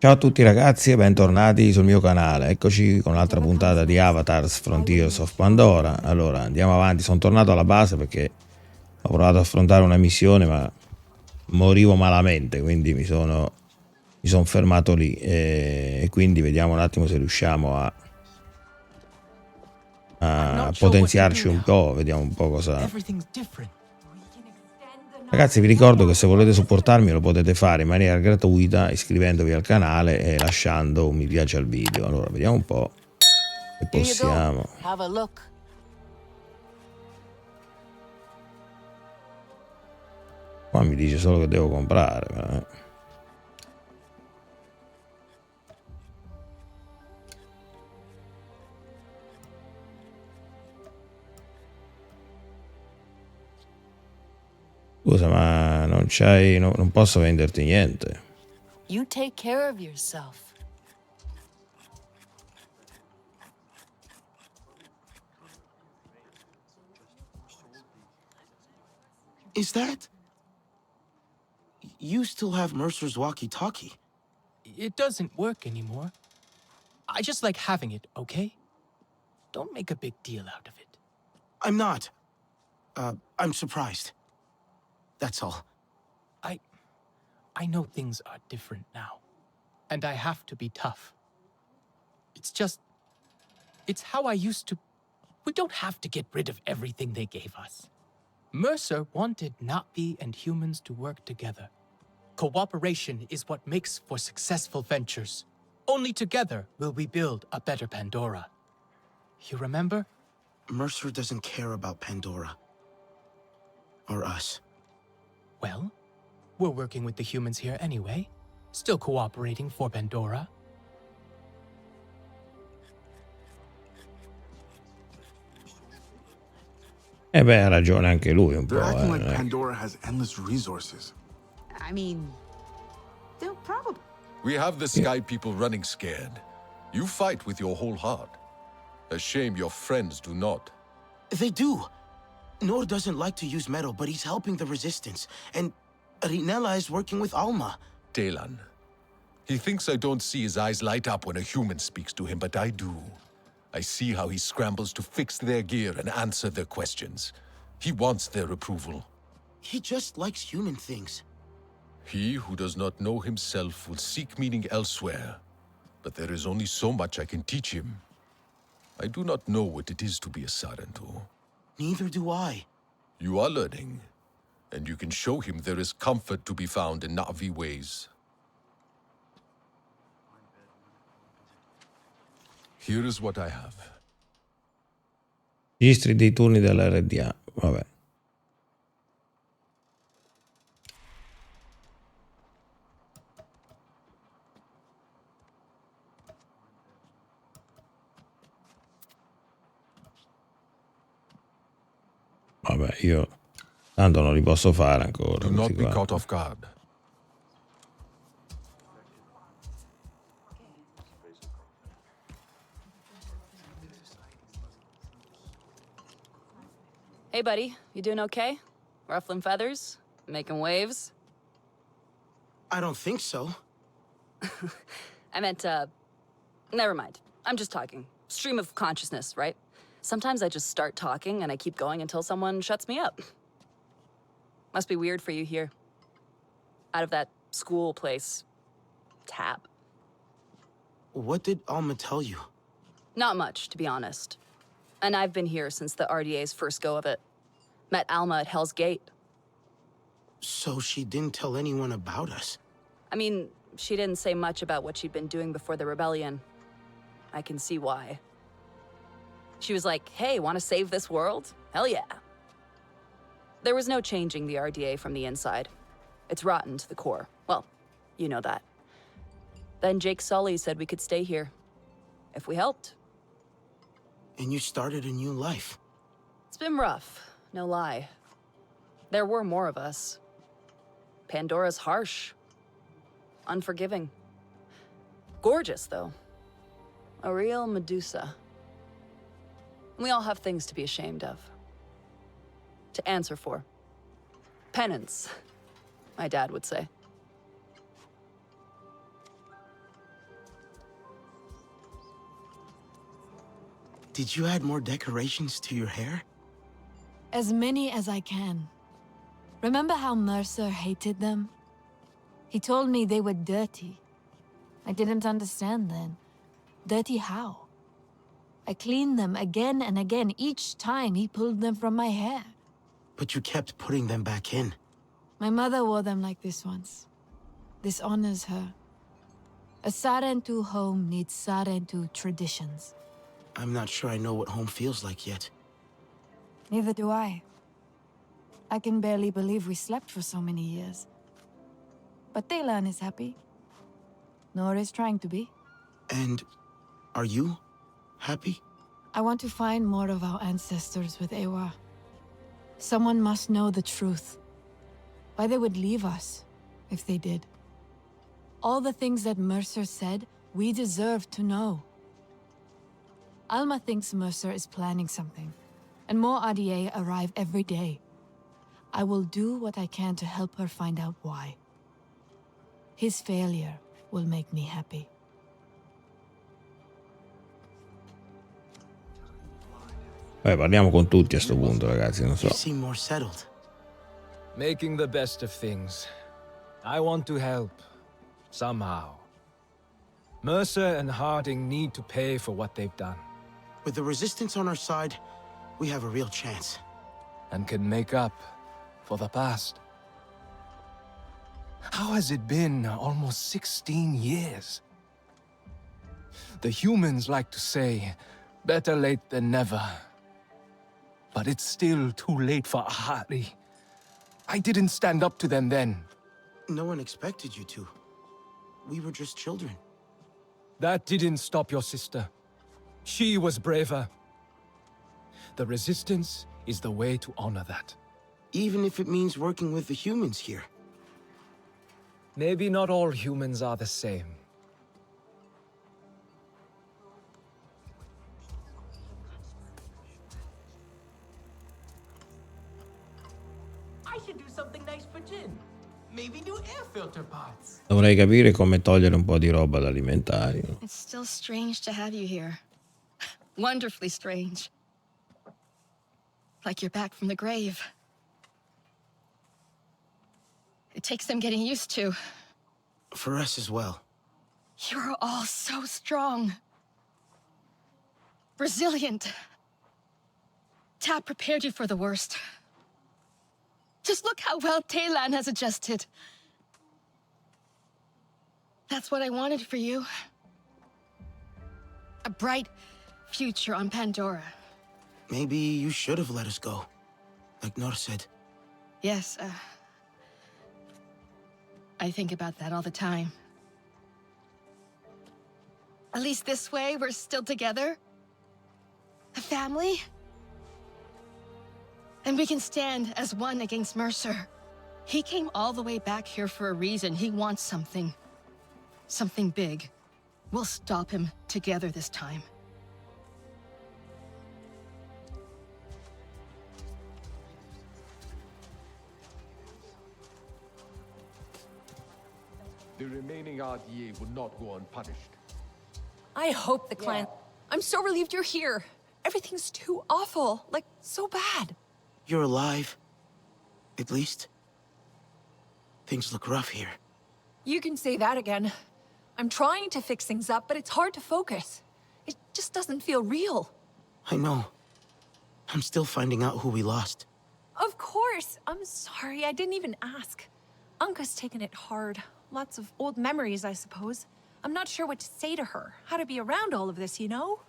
Ciao a tutti ragazzi e bentornati sul mio canale, eccoci con un'altra puntata di Avatars Frontiers of Pandora. Allora andiamo avanti, sono tornato alla base perché ho provato ad affrontare una missione ma morivo malamente, quindi mi sono fermato lì e quindi vediamo un attimo se riusciamo a potenziarci un po', vediamo un po' cosa... Ragazzi vi ricordo che se volete supportarmi lo potete fare in maniera gratuita iscrivendovi al canale e lasciando un mi piace al video. Allora vediamo un po' se possiamo. Qua mi dice solo che devo comprare. Scusa, ma non c'hai, non posso venderti niente. You take care of yourself. Is that? You still have Mercer's walkie-talkie. It doesn't work anymore. I just like having it, okay? Don't make a big deal out of it. I'm not. I'm surprised. That's all. I know things are different now. And I have to be tough. It's how I used to... We don't have to get rid of everything they gave us. Mercer wanted Navi and humans to work together. Cooperation is what makes for successful ventures. Only together will we build a better Pandora. You remember? Mercer doesn't care about Pandora. Or us. Well, we're working with the humans here anyway. Still cooperating for Pandora. Eh beh, ha ragione anche lui un po'. They're acting like Pandora has endless resources. I mean, they'll probably... We have the Sky people running scared. You fight with your whole heart. A shame your friends do not. They do. Nor doesn't like to use metal, but he's helping the resistance. And Rinella is working with Alma. Delan. He thinks I don't see his eyes light up when a human speaks to him, but I do. I see how he scrambles to fix their gear and answer their questions. He wants their approval. He just likes human things. He who does not know himself will seek meaning elsewhere. But there is only so much I can teach him. I do not know what it is to be a Sarentu. Neither do I. You are learning, and you can show him there is comfort to be found in Na'vi ways. Here is what I have. Registri dei turni dell'RDA, vabbè. Vabbè, io tanto non li posso fare ancora. Do not be caught off guard. Hey, buddy. You doing okay? Ruffling feathers? Making waves? I don't think so. I meant, never mind. I'm just talking. Stream of consciousness, right? Sometimes I just start talking and I keep going until someone shuts me up. Must be weird for you here. Out of that school place. Tap. What did Alma tell you? Not much, to be honest. And I've been here since the RDA's first go of it. Met Alma at Hell's Gate. So she didn't tell anyone about us? I mean, she didn't say much about what she'd been doing before the rebellion. I can see why. She was like, hey, want to save this world? Hell yeah. There was no changing the RDA from the inside. It's rotten to the core. Well, you know that. Then Jake Sully said we could stay here. If we helped. And you started a new life. It's been rough, no lie. There were more of us. Pandora's harsh. Unforgiving. Gorgeous, though. A real Medusa. We all have things to be ashamed of. To answer for. Penance, my dad would say. Did you add more decorations to your hair? As many as I can. Remember how Mercer hated them? He told me they were dirty. I didn't understand then. Dirty how? I cleaned them again and again each time he pulled them from my hair. But you kept putting them back in. My mother wore them like this once. This honors her. A Sarentu home needs Sarentu traditions. I'm not sure I know what home feels like yet. Neither do I. I can barely believe we slept for so many years. But Taylan is happy. Nora is trying to be. And are you happy? I want to find more of our ancestors with Ewa. Someone must know the truth. Why they would leave us, if they did. All the things that Mercer said, we deserve to know. Alma thinks Mercer is planning something, and more RDA arrive every day. I will do what I can to help her find out why. His failure will make me happy. Parliamo con tutti a sto punto, ragazzi, non so. You seem more settled. Making the best of things. I want to help. Somehow. Mercer and Harding need to pay for what they've done. With the resistance on our side, we have a real chance. And can make up for the past. How has it been almost 16 years? The humans like to say, better late than never. But it's still too late for Ahari. I didn't stand up to them then. No one expected you to. We were just children. That didn't stop your sister. She was braver. The resistance is the way to honor that. Even if it means working with the humans here. Maybe not all humans are the same. I should do something nice for Jin. Maybe new air filter pots. Dovrei capire come togliere un po' di roba da alimentari. No? It's still strange to have you here. Wonderfully strange. Like you're back from the grave. It takes some getting used to. For us as well. You're all so strong. Resilient. Tap prepared you for the worst. Just look how well Taylan has adjusted. That's what I wanted for you. A bright future on Pandora. Maybe you should have let us go. Like Nor said. Yes, I think about that all the time. At least this way, we're still together. A family. And we can stand as one against Mercer. He came all the way back here for a reason. He wants something. Something big. We'll stop him together this time. The remaining RDA will not go unpunished. I hope the clan... I'm so relieved you're here. Everything's too awful. Like, so bad. You're alive. At least. Things look rough here. You can say that again. I'm trying to fix things up, but it's hard to focus. It just doesn't feel real. I know. I'm still finding out who we lost. Of course. I'm sorry. I didn't even ask. Anka's taken it hard. Lots of old memories, I suppose. I'm not sure what to say to her. How to be around all of this, you know?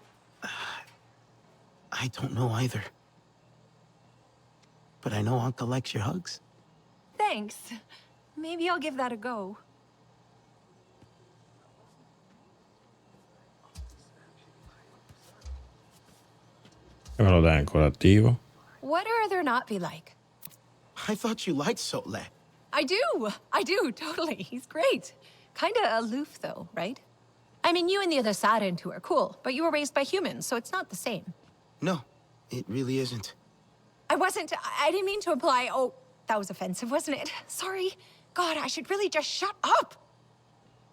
I don't know either. But I know Anka likes your hugs. Thanks. Maybe I'll give that a go. E me lo dai ancora attivo? What are there not be like? I thought you liked Sotle. I do, totally. He's great. Kinda aloof, though, right? I mean, you and the other Sarentu are cool, but you were raised by humans, so it's not the same. No, it really isn't. I didn't mean to imply, oh, that was offensive, wasn't it? Sorry. God, I should really just shut up.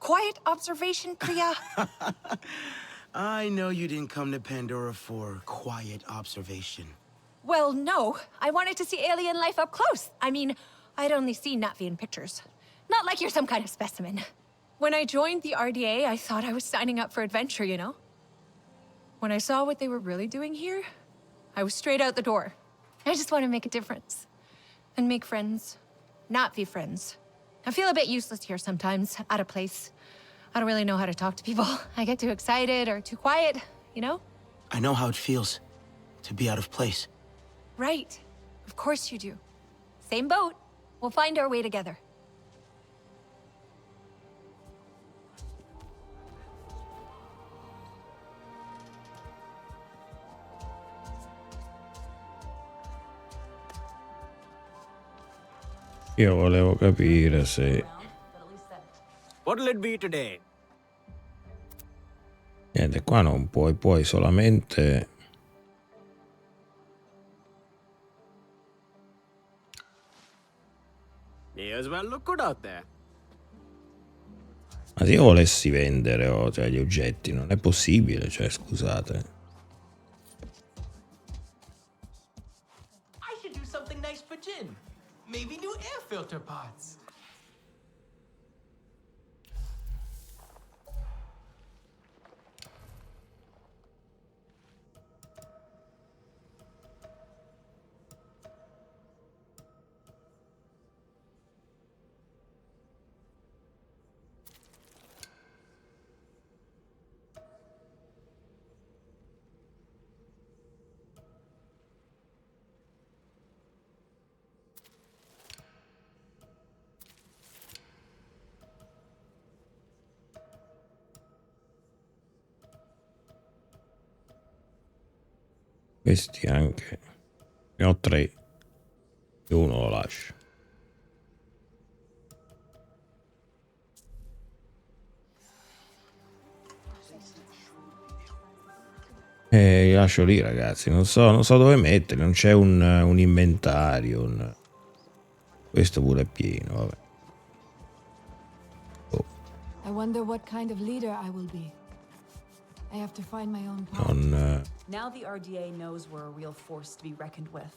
Quiet observation, Priya. I know you didn't come to Pandora for quiet observation. Well, no. I wanted to see alien life up close. I mean, I'd only seen Natvian pictures. Not like you're some kind of specimen. When I joined the RDA, I thought I was signing up for adventure, you know? When I saw what they were really doing here, I was straight out the door. I just want to make a difference. And make friends. Not be friends. I feel a bit useless here sometimes, out of place. I don't really know how to talk to people. I get too excited or too quiet, you know? I know how it feels to be out of place. Right. Of course you do. Same boat. We'll find our way together. Io volevo capire se... What'll it be today? Niente, qua non puoi solamente... May as well look good out there. Ma se io volessi vendere cioè, gli oggetti, non è possibile, cioè, scusate. I should do something nice for Jin. Maybe new air filter pots. Questi anche. Ne ho 3. E uno lo lascio. Li lascio lì, ragazzi. Non so dove metterli. Non c'è un inventario. Questo pure è pieno, vabbè. Oh. I wonder what kind of leader I will be. I have to find my own path. Now the RDA knows we're a real force to be reckoned with.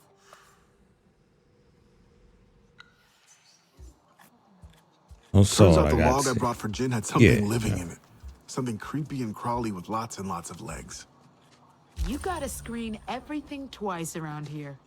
Non so, Turns out the ragazzi. log I brought for Jin had something living in it. Something creepy and crawly with lots and lots of legs. You gotta screen everything twice around here.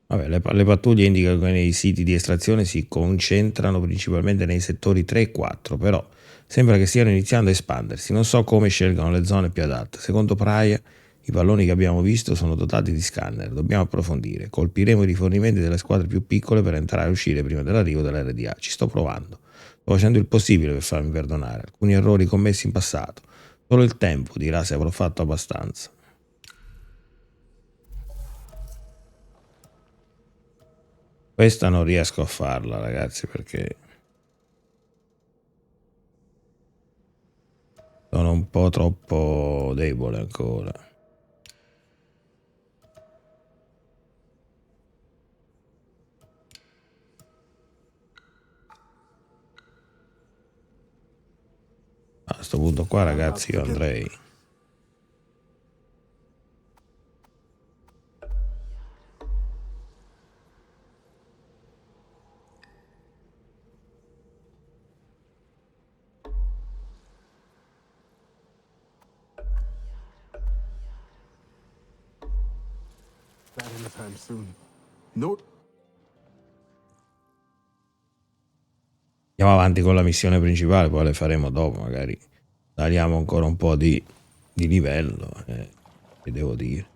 Vabbè, le pattuglie indicano che nei siti di estrazione si concentrano principalmente nei settori 3 e 4, però sembra che stiano iniziando a espandersi. Non so come scelgano le zone più adatte. Secondo Praia, i palloni che abbiamo visto sono dotati di scanner. Dobbiamo approfondire. Colpiremo i rifornimenti delle squadre più piccole per entrare e uscire prima dell'arrivo dell'RDA. Ci sto provando. Sto facendo il possibile per farmi perdonare. Alcuni errori commessi in passato. Solo il tempo dirà se avrò fatto abbastanza. Questa non riesco a farla, ragazzi, perché sono un po' troppo debole ancora. A questo punto qua, ragazzi, io andrei. That anytime soon. Note. Andiamo avanti con la missione principale, poi le faremo dopo, magari saliamo ancora un po' di livello, che devo dire.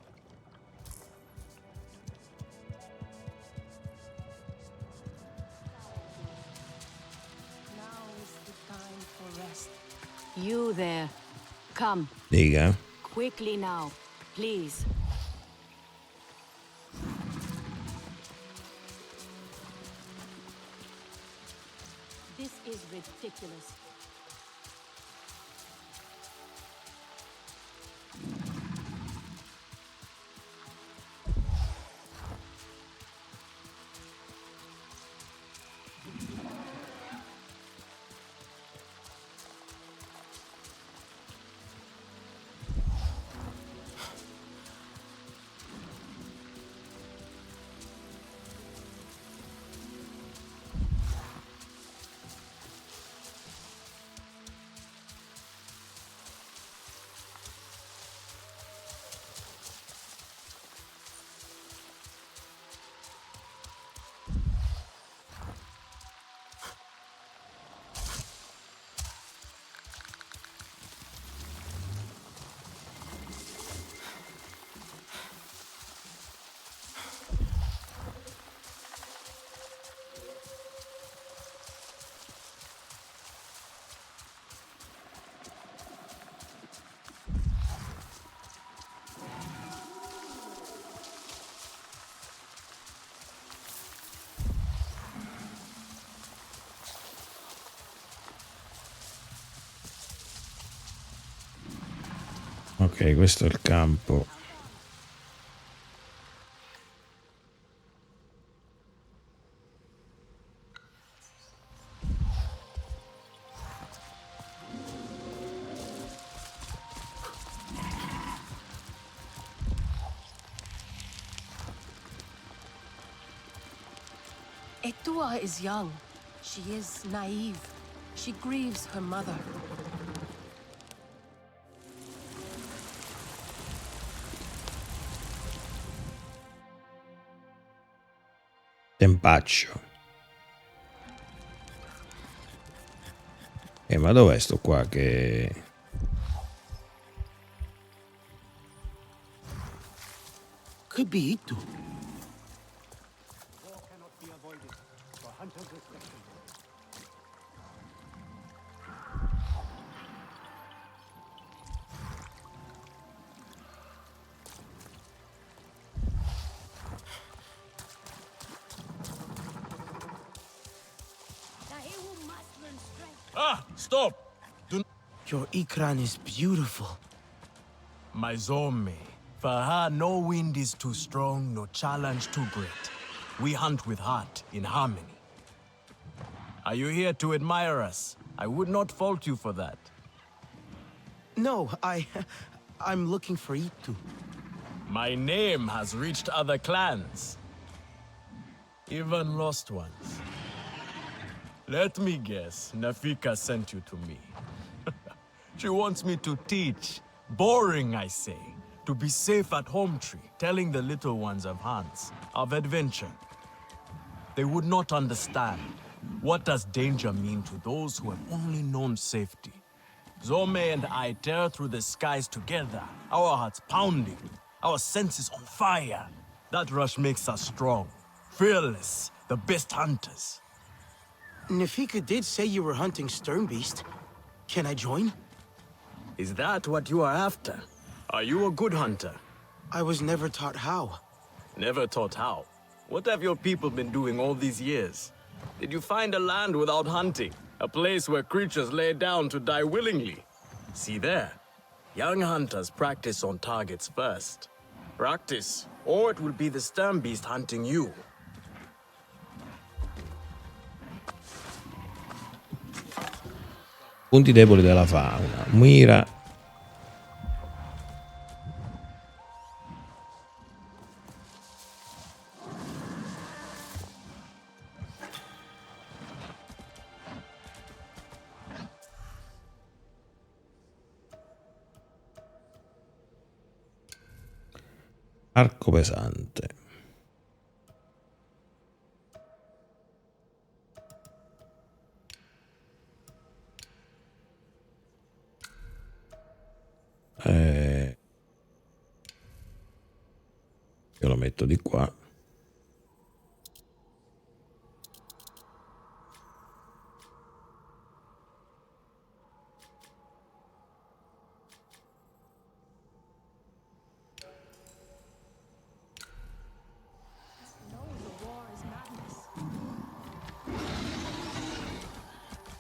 You there. Come. Dica. Quickly now, please. This is ridiculous. Ok, questo è il campo. Etua is young. She is naive. She grieves her mother. Tempaccio. Ma dov'è sto qua che... Could be Itu. Ah, stop! Your Ikran is beautiful. My Zome. For her, no wind is too strong, no challenge too great. We hunt with heart, in harmony. Are you here to admire us? I would not fault you for that. No, I'm looking for Itu. My name has reached other clans. Even lost ones. Let me guess, Nafika sent you to me. She wants me to teach. Boring, I say. To be safe at home tree, telling the little ones of Hans, of adventure. They would not understand. What does danger mean to those who have only known safety? Zome and I tear through the skies together, our hearts pounding, our senses on fire. That rush makes us strong, fearless, the best hunters. Nafika did say you were hunting Sternbeast. Can I join? Is that what you are after? Are you a good hunter? I was never taught how. Never taught how? What have your people been doing all these years? Did you find a land without hunting? A place where creatures lay down to die willingly? See there. Young hunters practice on targets first. Practice, or it will be the Sternbeast hunting you. Punti deboli della fauna. Mira. Arco pesante. Io lo metto di qua.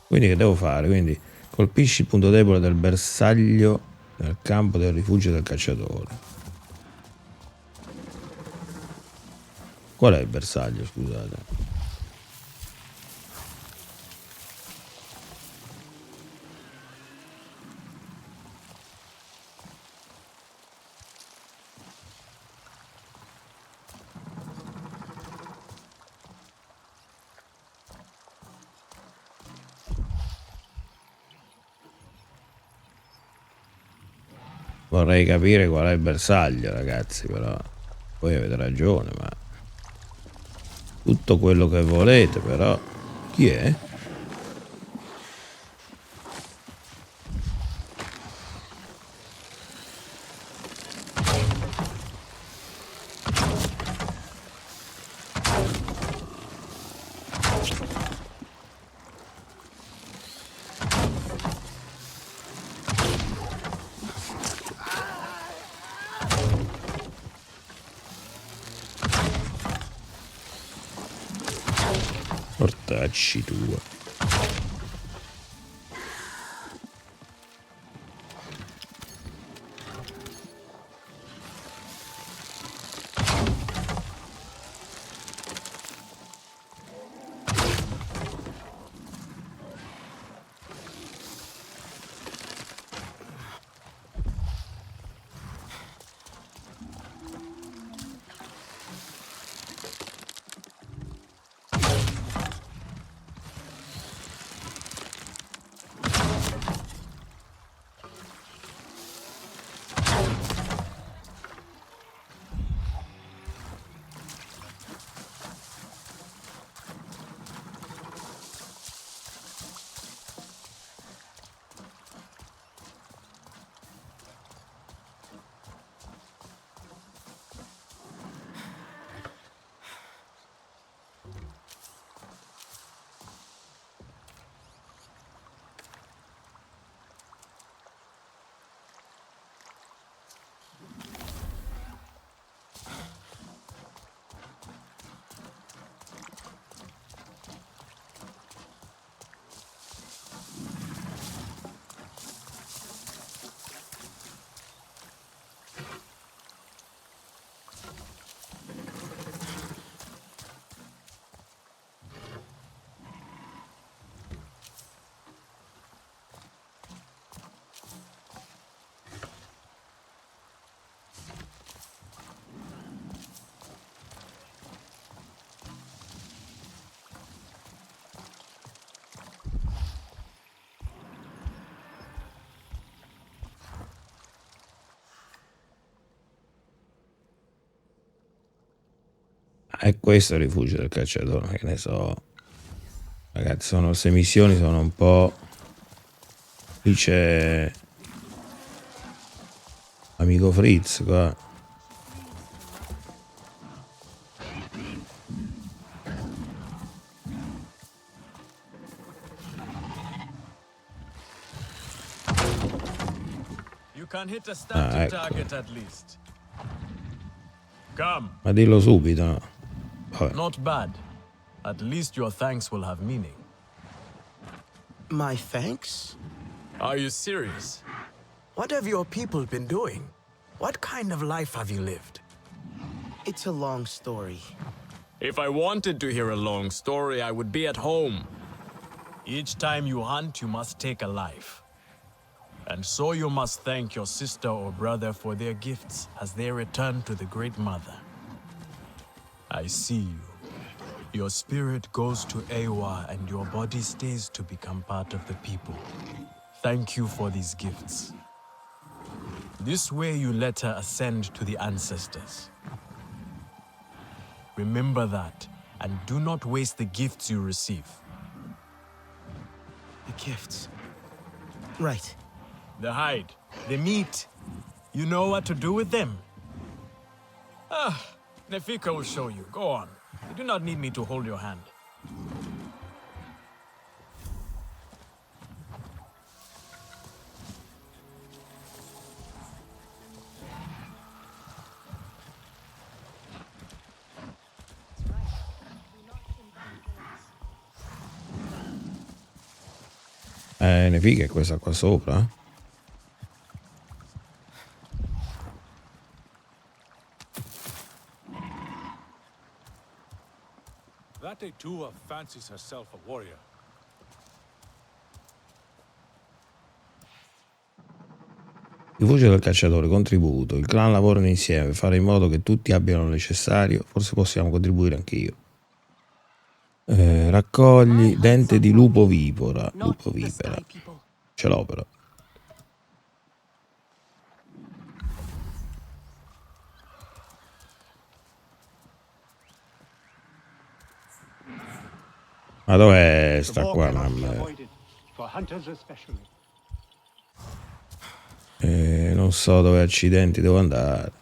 Quindi che devo fare? Quindi colpisci il punto debole del bersaglio nel campo del rifugio del cacciatore. Qual è il bersaglio, scusate? Vorrei capire qual è il bersaglio, ragazzi, però voi avete ragione, ma tutto quello che volete, però chi è? Portacci tua. È questo il rifugio del cacciatore, che ne so. Ragazzi, queste missioni sono un po'... Lì c'è... Amico Fritz qua. You can hit a static ecco. target at least. Come. Ma dillo subito, no? Vabbè. Not bad. At least your thanks will have meaning. My thanks? Are you serious? What have your people been doing? What kind of life have you lived? It's a long story. If I wanted to hear a long story, I would be at home. Each time you hunt, you must take a life. And so you must thank your sister or brother for their gifts as they return to the Great Mother. I see you. Your spirit goes to Ewa and your body stays to become part of the people. Thank you for these gifts. This way you let her ascend to the ancestors. Remember that, and do not waste the gifts you receive. The gifts. Right. The hide, the meat. You know what to do with them? Nefika will show you. Go on. You do not need me to hold your hand. Nefika è questa qua sopra? That Itua fancies herself a warrior. Rifugio del cacciatore, contributo. Il clan lavorano insieme per fare in modo che tutti abbiano il necessario. Forse possiamo contribuire anche io. Raccogli dente di lupo vipera. Lupo vipera. Ce l'ho però. Ma dov'è sta qua, mamma? Non so dove accidenti devo andare.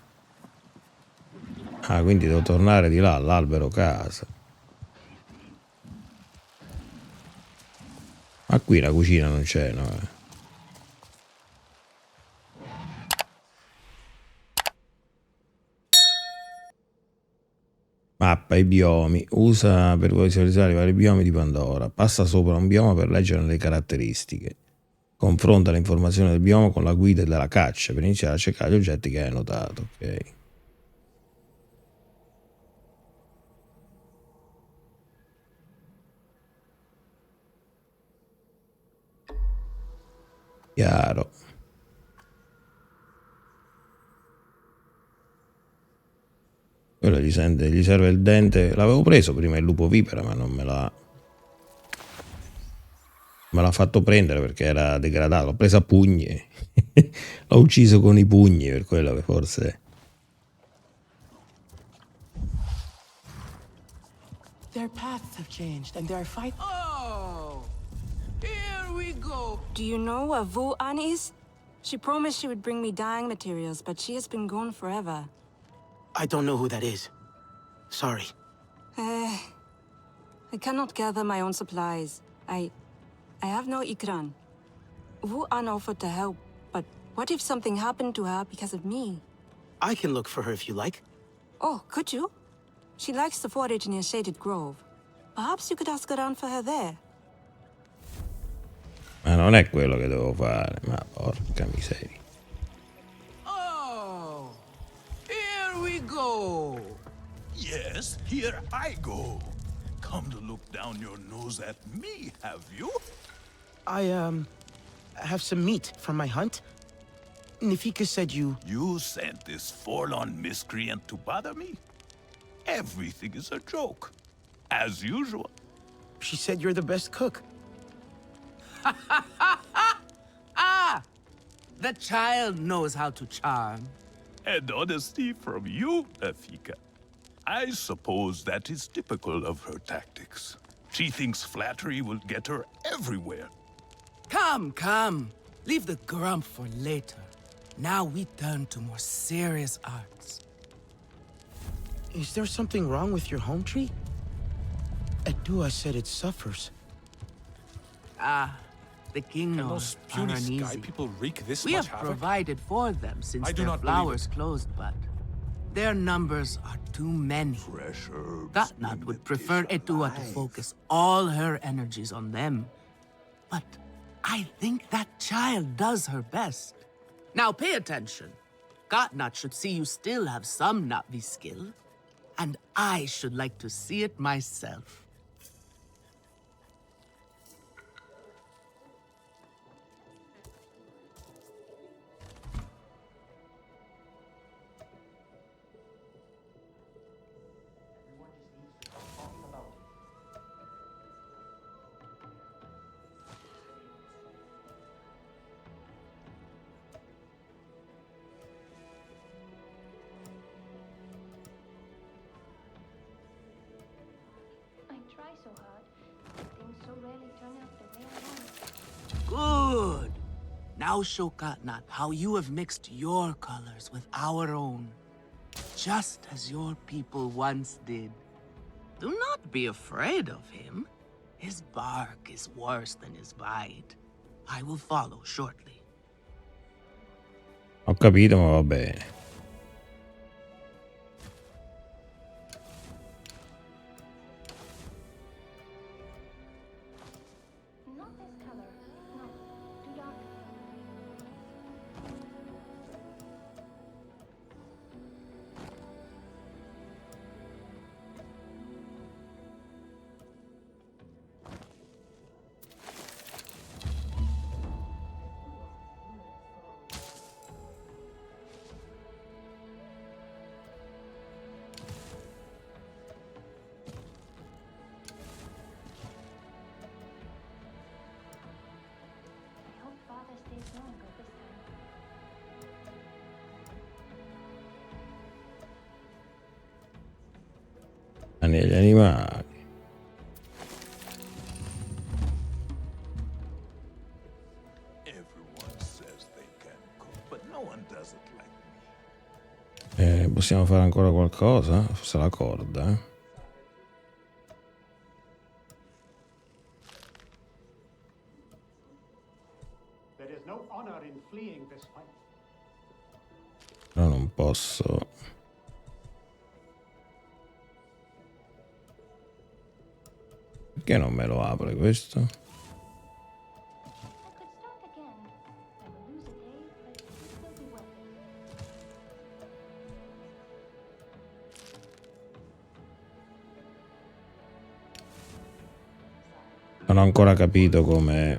Ah, quindi devo tornare di là, all'albero casa. Ma qui la cucina non c'è, no? Mappa i biomi. Usa per visualizzare i vari biomi di Pandora. Passa sopra un bioma per leggere le caratteristiche. Confronta le informazioni del bioma con la guida della caccia per iniziare a cercare gli oggetti che hai notato. Ok. Chiaro. Quello gli serve il dente. L'avevo preso prima il lupo vipera, ma non me l'ha fatto prendere perché era degradato. L'ho preso a pugni. L'ho ucciso con i pugni, per quello che forse... Their paths have changed and they're fighting. Oh! Here we go! Do you know where Vu An is? She promised she would bring me dyeing materials, but she has been gone forever. I don't know who that is. Sorry. I cannot gather my own supplies. I have no ikran. Vu An offered to help, but what if something happened to her because of me? I can look for her if you like. Oh, could you? She likes to forage near Shaded Grove. Perhaps you could ask around for her there. Ma non è quello che devo fare, ma porca miseria. Oh! Here we go! Yes, here I go. Come to look down your nose at me, have you? I, have some meat from my hunt. Nefika said you... You sent this forlorn miscreant to bother me? Everything is a joke. As usual. She said you're the best cook. Ah! The child knows how to charm. And honesty from you, Nefika. I suppose that is typical of her tactics. She thinks flattery will get her everywhere. Come, come. Leave the grump for later. Now we turn to more serious arts. Is there something wrong with your home tree? Adua said it suffers. Ah, the king And those puny sky people wreak this we much have havoc? provided for them since I do their not believe flowers closed, but their numbers are too many. Fresh herbs. Gatnat would prefer Etua to focus all her energies on them. But I think that child does her best. Now pay attention. Gatnat should see you still have some Na'vi skill, and I should like to see it myself. Try so hard, but things so rarely turn out the way I want. Good. Now show Gatnat how you have mixed your colors with our own, just as your people once did. Do not be afraid of him. His bark is worse than his bite. I will follow shortly. Ho capito, ma va bene. Not this color. No, too dark. I hope Father stays longer this time. Negli animali. Everyone says they can cook, but no one does it like me. Possiamo fare ancora qualcosa? Forse la corda, eh? There is no honor in fleeing this fight. Però non posso. Perché non me lo apre questo? I could start again. I will lose a day, but it will still be worth it. Non ho ancora capito come.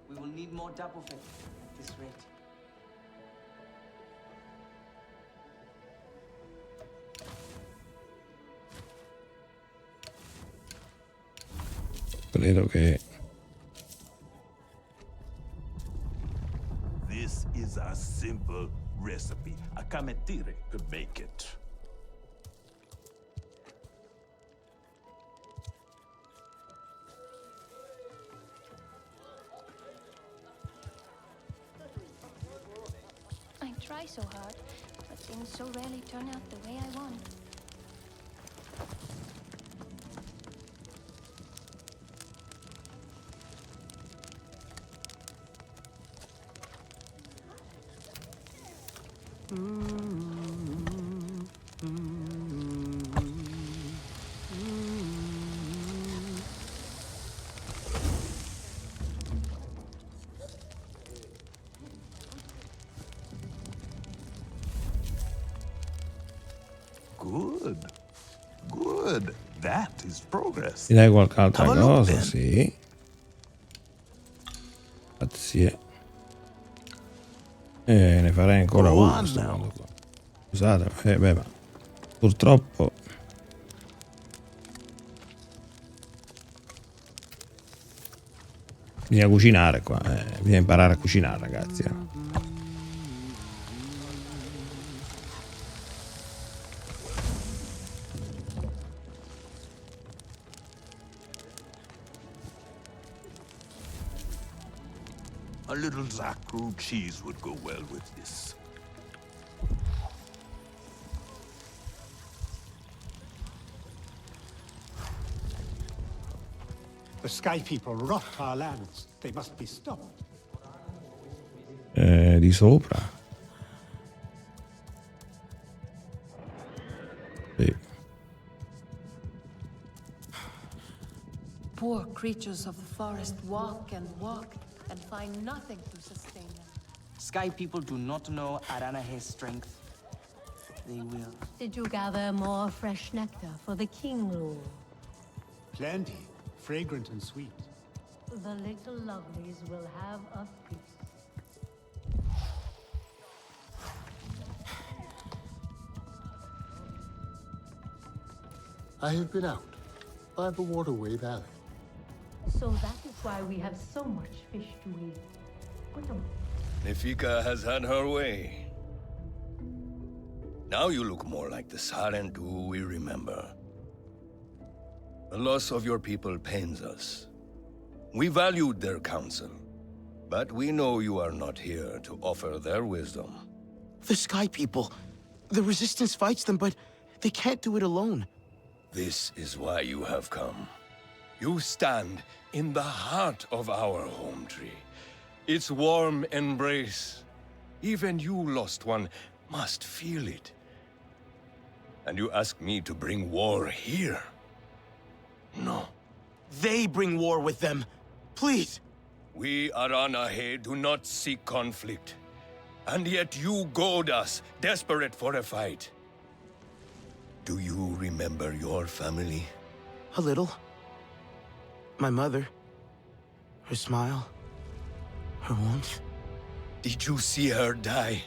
We will need more Dopo at this rate. Credo che. This is a simple recipe. A cametire could make it. I try so hard, but things so rarely turn out the way I want. Good. That is progress. Mi dai qualche altra Have a look, cosa? then. Sì. Grazie. Ne farei ancora Go uno on sto now. modo qua. Scusate, beh, ma purtroppo bisogna cucinare qua, bisogna imparare a cucinare, ragazzi. A little Zakru cheese would go well with this. The Sky People rot our lands. They must be stopped. Di sopra. Sì. Poor creatures of the forest walk and find nothing to sustain them. Sky people do not know Aranahe's strength. They will. Did you gather more fresh nectar for the king, Lord? Plenty. Fragrant and sweet. The little lovelies will have a feast. I have been out by the waterway valley. So that is why we have so much fish to eat. Put them. Nefika has had her way. Now you look more like the Sarentu we remember. The loss of your people pains us. We valued their counsel, but we know you are not here to offer their wisdom. The Sky People. The Resistance fights them, but they can't do it alone. This is why you have come. You stand in the heart of our home tree. Its warm embrace. Even you, lost one, must feel it. And you ask me to bring war here? No. They bring war with them. Please. We Aranahe do not seek conflict. And yet you goad us, desperate for a fight. Do you remember your family? A little. My mother. Her smile. Her warmth. Did you see her die?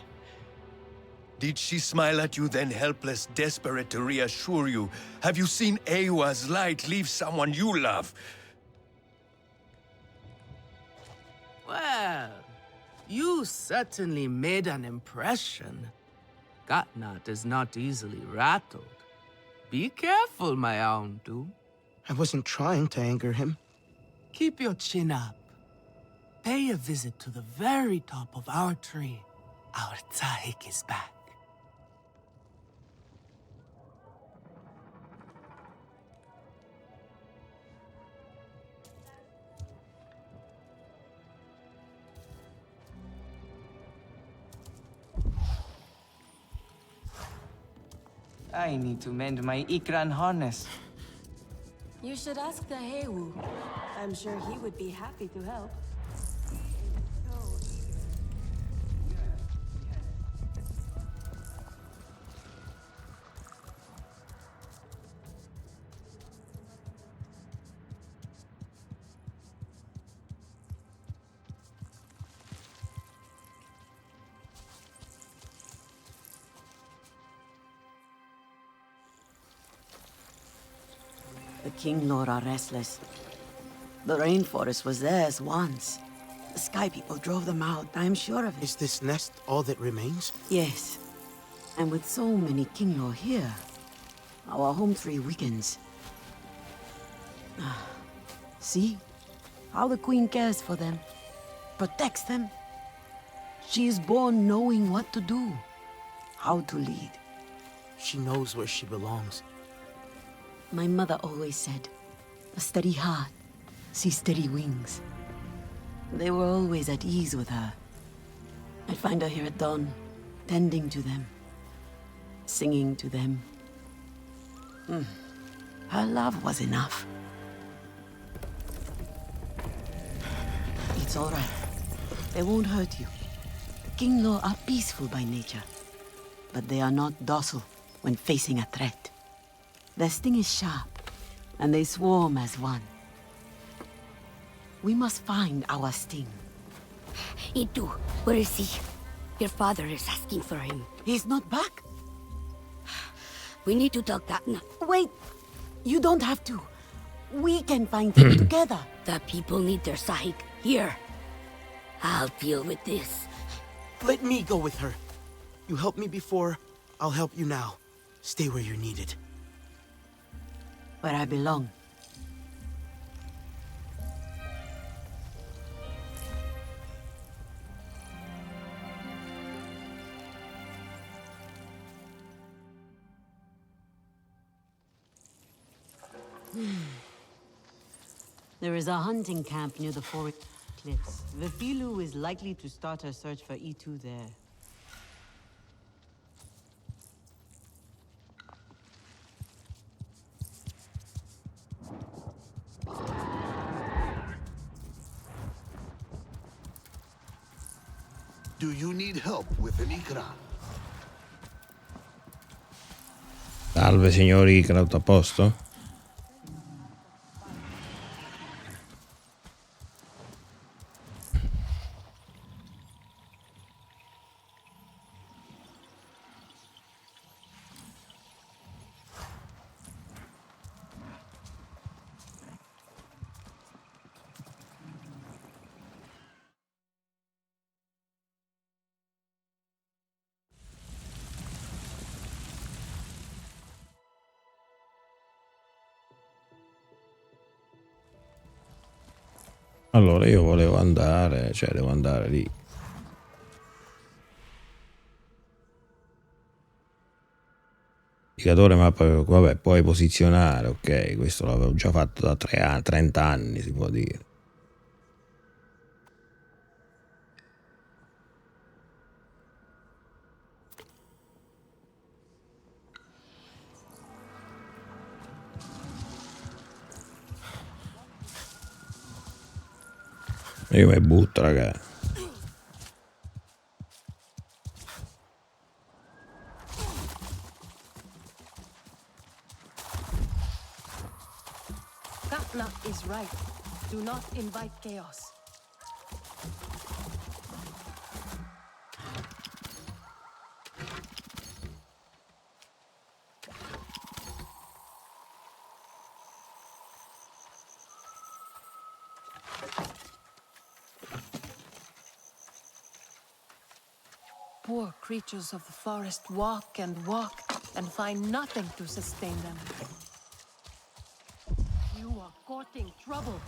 Did she smile at you then, helpless, desperate to reassure you? Have you seen Ewa's light leave someone you love? Well, you certainly made an impression. Gatnat is not easily rattled. Be careful, my Auntu. I wasn't trying to anger him. Keep your chin up. Pay a visit to the very top of our tree. Our Tsahik is back. I need to mend my Ikran harness. You should ask the Hewu. I'm sure he would be happy to help. The King Lord are restless. The rainforest was theirs once. The Sky People drove them out, I'm sure of it. Is this nest all that remains? Yes. And with so many King Lord here, our home tree weakens. See? How the Queen cares for them. Protects them. She is born knowing what to do. How to lead. She knows where she belongs. My mother always said, a steady heart sees steady wings. They were always at ease with her. I'd find her here at dawn, tending to them, singing to them. Her love was enough. It's all right. They won't hurt you. Kinglaw are peaceful by nature, but they are not docile when facing a threat. Their sting is sharp, and they swarm as one. We must find our sting. Itu, where is he? Your father is asking for him. He's not back. We need to talk that now. Wait! You don't have to. We can find him together. The people need their sahik here. I'll deal with this. Let me go with her. You helped me before, I'll help you now. Stay where you're needed. Where I belong. There is a hunting camp near the forest cliffs. Vifilu is likely to start her search for E2 there. Do you need help with an ikra? Salve signori, tutto a posto? Allora io volevo andare, cioè devo andare lì. Indicatore mappa, vabbè, puoi posizionare, ok, questo l'avevo già fatto da 30 anni, si può dire. Io mi butto, raga. Katna is right. Do not invite chaos. Poor creatures of the forest walk and find nothing to sustain them. You are courting trouble.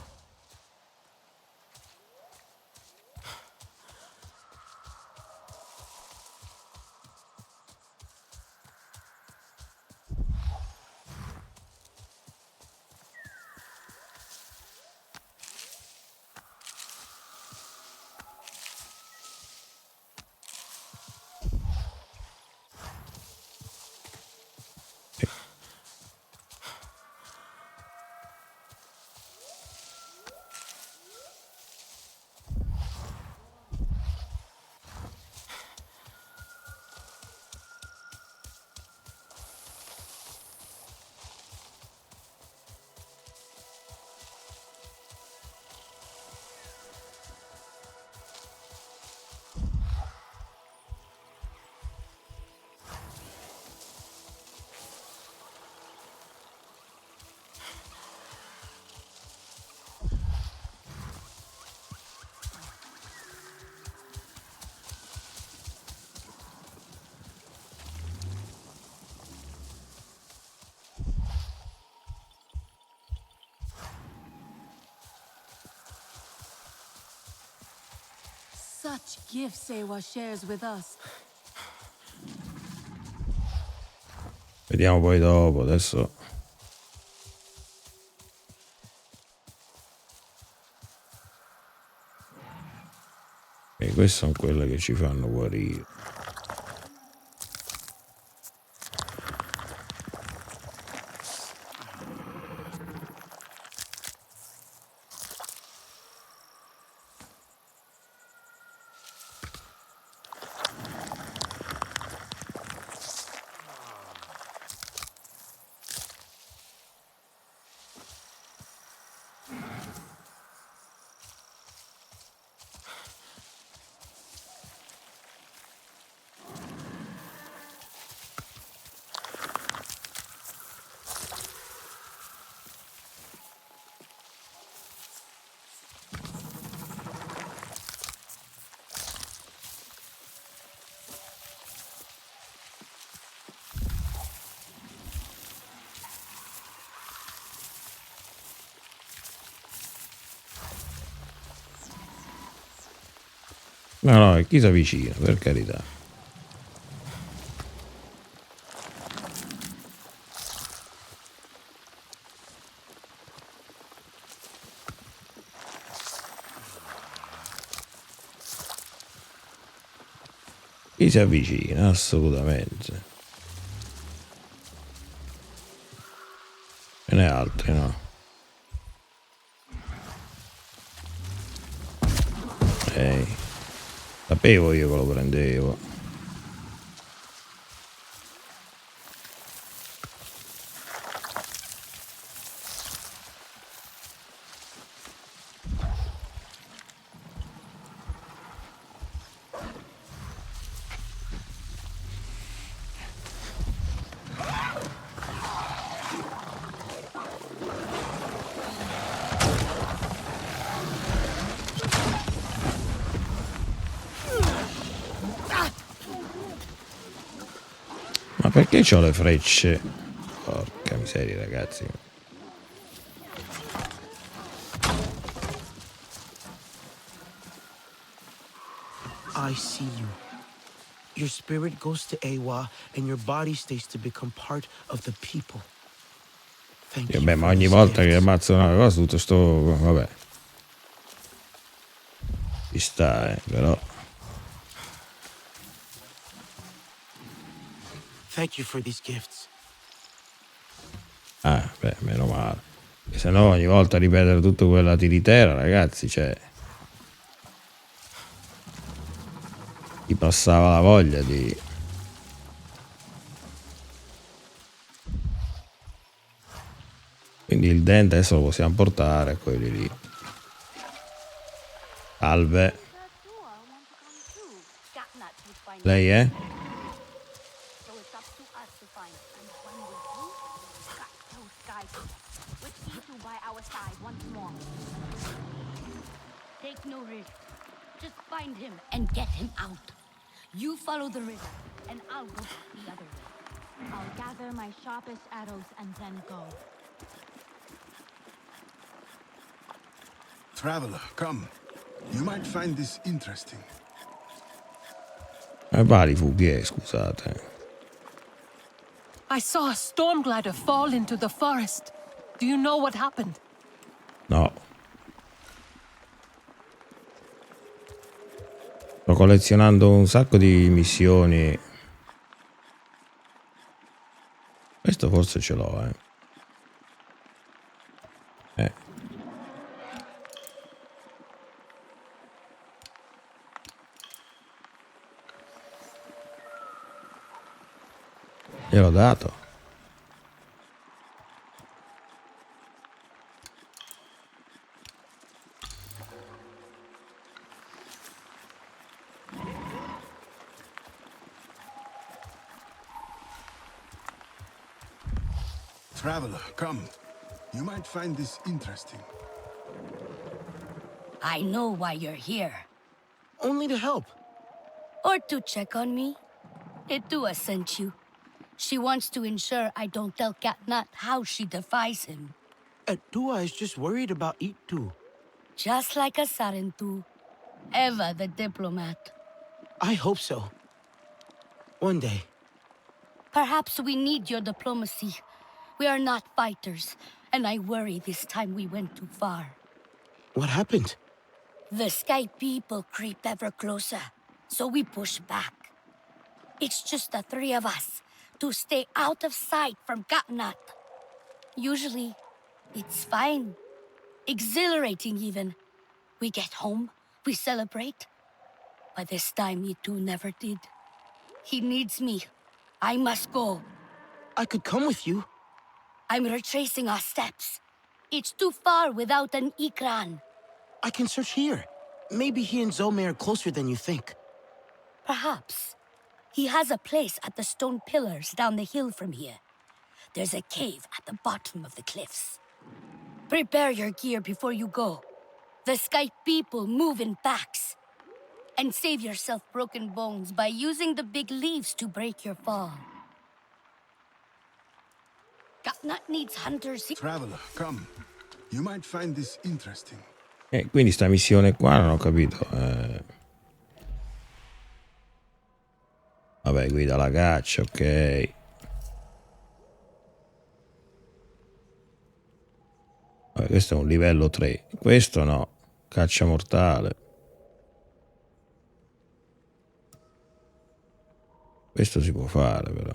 Such gifts Ewa shares with us. Vediamo poi dopo, adesso. E queste sono quelle che ci fanno guarire. No, chi si avvicina, per carità. Chi si avvicina, assolutamente. Ce n'è altri, no? Sapevo io che lo prendevo. Ma perché c'ho le frecce? Porca miseria, ragazzi. I see you. Your spirit goes to Ewa, and your body stays to become part of the people. Thank you. Beh, ma ogni volta che ammazzo una cosa, tutto sto... vabbè. Ci sta, però... Thank you for these gifts. Ah, beh, meno male. Se no ogni volta ripetere tutto quella tiritera, ragazzi, cioè... Gli passava la voglia di... Quindi il dente adesso lo possiamo portare, quelli lì. Salve. Lei è? Take no risk. Just find him and get him out. You follow the river, and I'll go the other way. I'll gather my sharpest arrows and then go. Traveler, come. You might find this interesting. Va rifugio, scusate. I saw a storm glider fall into the forest. Do you know what happened? No. Sto collezionando un sacco di missioni. Questo forse ce l'ho, Gliel'ho dato. Traveler, come. You might find this interesting. I know why you're here. Only to help. Or to check on me. Itua sent you. She wants to ensure I don't tell Katnat how she defies him. Itua is just worried about Itu. Just like a Sarentu. Eva the diplomat. I hope so. One day. Perhaps we need your diplomacy. We are not fighters, and I worry this time we went too far. What happened? The Sky people creep ever closer, so we push back. It's just the three of us, to stay out of sight from Katnat. Usually, it's fine. Exhilarating even. We get home, we celebrate. But this time, Itu never did. He needs me. I must go. I could come with you. I'm retracing our steps. It's too far without an Ikran. I can search here. Maybe he and Zome are closer than you think. Perhaps. He has a place at the stone pillars down the hill from here. There's a cave at the bottom of the cliffs. Prepare your gear before you go. The Sky people move in packs. And save yourself broken bones by using the big leaves to break your fall. Katnat needs hunters. Traveler, come. You might find this interesting. Quindi sta missione qua non ho capito. Vabbè, guida la caccia, ok. Vabbè, questo è un livello 3. Questo no. Caccia mortale. Questo si può fare però.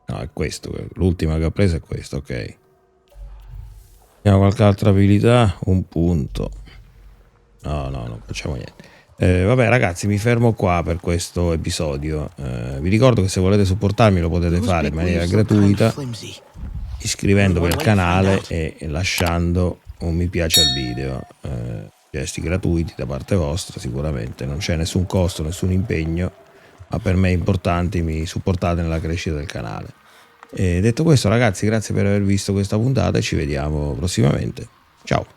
No, è questo. L'ultima che ho preso è questo, ok. Abbiamo qualche altra abilità? Un punto. No, non facciamo niente. Vabbè ragazzi, mi fermo qua per questo episodio. Vi ricordo che se volete supportarmi lo potete fare in maniera gratuita iscrivendovi al canale e lasciando un mi piace al video. Gesti gratuiti da parte vostra, sicuramente non c'è nessun costo, nessun impegno, ma per me è importante, mi supportate nella crescita del canale. E detto questo ragazzi, grazie per aver visto questa puntata e ci vediamo prossimamente. Ciao.